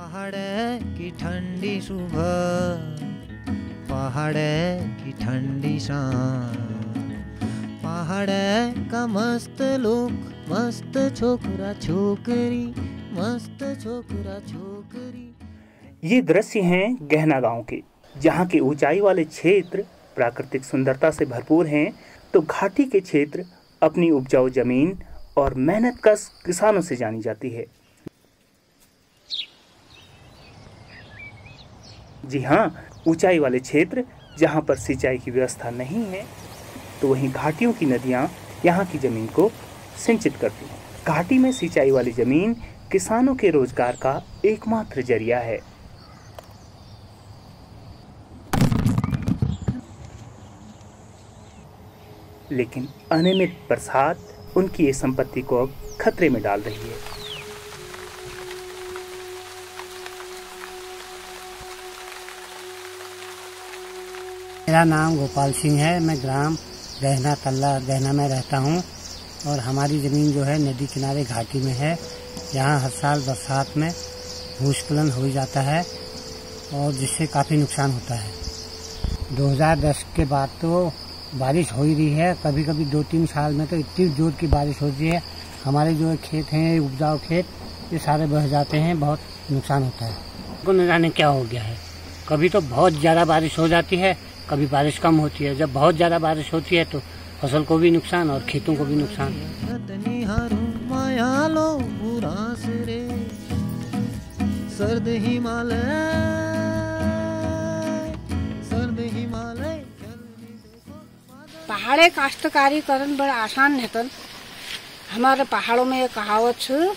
पहाड़ की ठंडी सुबह, पहाड़ की ठंडी शाम, पहाड़ का मस्त लोग, मस्त छोकरा छोकरी, मस्त छोकरा छोकरी। ये दृश्य हैं गहना गांव के, जहाँ के ऊंचाई वाले क्षेत्र प्राकृतिक सुंदरता से भरपूर हैं, तो घाटी के क्षेत्र अपनी उपजाऊ जमीन और मेहनतकश किसानों से जानी जाती है। जी हाँ, ऊंचाई वाले क्षेत्र जहाँ पर सिंचाई की व्यवस्था नहीं है, तो वहीं घाटियों की नदियाँ यहाँ की जमीन को सिंचित करती हैं। घाटी में सिंचाई वाली जमीन किसानों के रोजगार का एकमात्र जरिया है। लेकिन अनियमित बरसात उनकी ये संपत्ति को अब खतरे में डाल रही है। मेरा नाम गोपाल सिंह है। मैं ग्राम गहना तल्ला गहना में रहता हूँ और हमारी ज़मीन जो है नदी किनारे घाटी में है। यहाँ हर साल बरसात में भूस्खलन हो जाता है और जिससे काफ़ी नुकसान होता है। 2010 के बाद तो बारिश हो ही रही है, कभी कभी 2-3 साल में तो इतनी जोर की बारिश होती है, हमारे जो खेत हैं उपजाऊ खेत ये सारे बह जाते हैं, बहुत नुकसान होता है। को न जाने क्या हो गया है, कभी तो बहुत ज़्यादा बारिश हो जाती है, कभी बारिश कम होती है। जब बहुत ज़्यादा बारिश होती है तो फसल को भी नुकसान और खेतों को भी नुकसान। सर्द हिमालय, पहाड़े काश्तकारी करन बड़ा आसान है। हमारे पहाड़ों में ये कहावत है,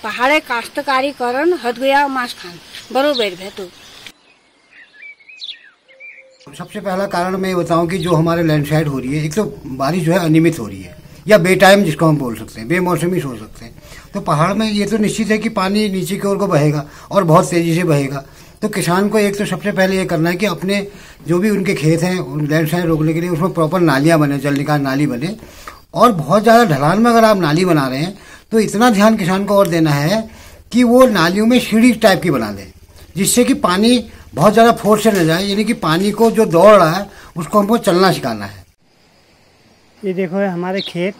पहाड़े काश्तकारी करन हद गया मांस खान, बरोबर है। तो सबसे पहला कारण मैं बताऊं कि जो हमारे लैंडस्लाइड हो रही है, एक तो बारिश जो है अनियमित हो रही है या बेटाइम जिसको हम बोल सकते हैं, बेमौसमी हो सकते हैं। तो पहाड़ में ये तो निश्चित है कि पानी नीचे की ओर को बहेगा और बहुत तेजी से बहेगा। तो किसान को एक तो सबसे पहले ये करना है कि अपने जो भी उनके खेत हैं उन लैंडस्लाइड रोकने के लिए उसमें प्रॉपर नालियां बने, जल निकाल नाली बने। और बहुत ज़्यादा ढलान में अगर आप नाली बना रहे हैं तो इतना ध्यान किसान को और देना है कि वो नालियों में सीढ़ी टाइप की बना दें, जिससे कि पानी बहुत ज़्यादा फोर्स से न जाए, यानी कि पानी को जो दौड़ रहा है उसको हमको चलना सिखाना है। ये देखो है हमारे खेत,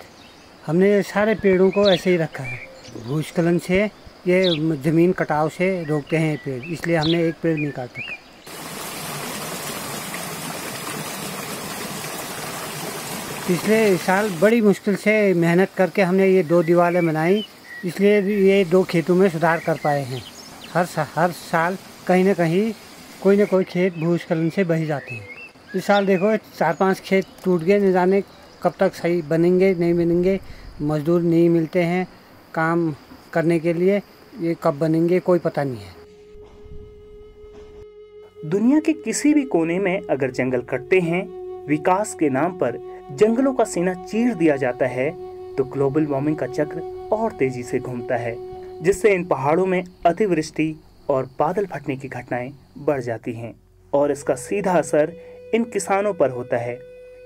हमने सारे पेड़ों को ऐसे ही रखा है। भूस्खलन से ये ज़मीन कटाव से रोकते हैं पेड़, इसलिए हमने एक पेड़ नहीं काट रखा। पिछले साल बड़ी मुश्किल से मेहनत करके हमने ये 2 दीवारें बनाई, इसलिए ये 2 खेतों में सुधार कर पाए हैं। हर साल कहीं ना कहीं कोई ना कोई खेत भूस्खलन से बह जाते हैं। इस साल देखो 4-5 खेत टूट गए, न जाने कब तक सही बनेंगे नहीं बनेंगे। मजदूर नहीं मिलते हैं काम करने के लिए, ये कब बनेंगे कोई पता नहीं है। दुनिया के किसी भी कोने में अगर जंगल कटते हैं, विकास के नाम पर जंगलों का सीना चीर दिया जाता है, तो ग्लोबल वार्मिंग का चक्र और तेजी से घूमता है, जिससे इन पहाड़ों में अतिवृष्टि और बादल फटने की घटनाएं बढ़ जाती हैं और इसका सीधा असर इन किसानों पर होता है।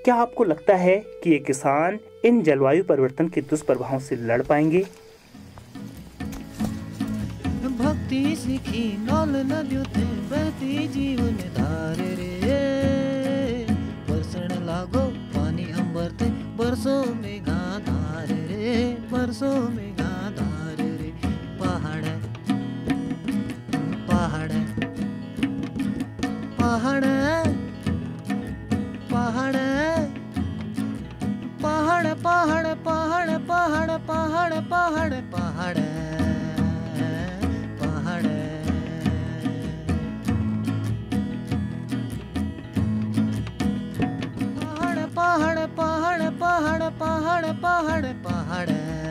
क्या आपको लगता है कि ये किसान इन जलवायु परिवर्तन के दुष्प्रभावों से लड़ पाएंगे? भक्ति सीखी नौल नदियों ते बहती जीवन धार रे, बरसण लागो पानी अंबर ते बरसों में धार रे, बरसों में धार रे। पहाड़ पहाड़ पहाड़ पहाड़ पहाड़ पहाड़ पहाड़ पहाड़ पहाड़ पहाड़ पहाड़ पहाड़ पहाड़ पहाड़ पहाड़ पहाड़ पहाड़ पहाड़।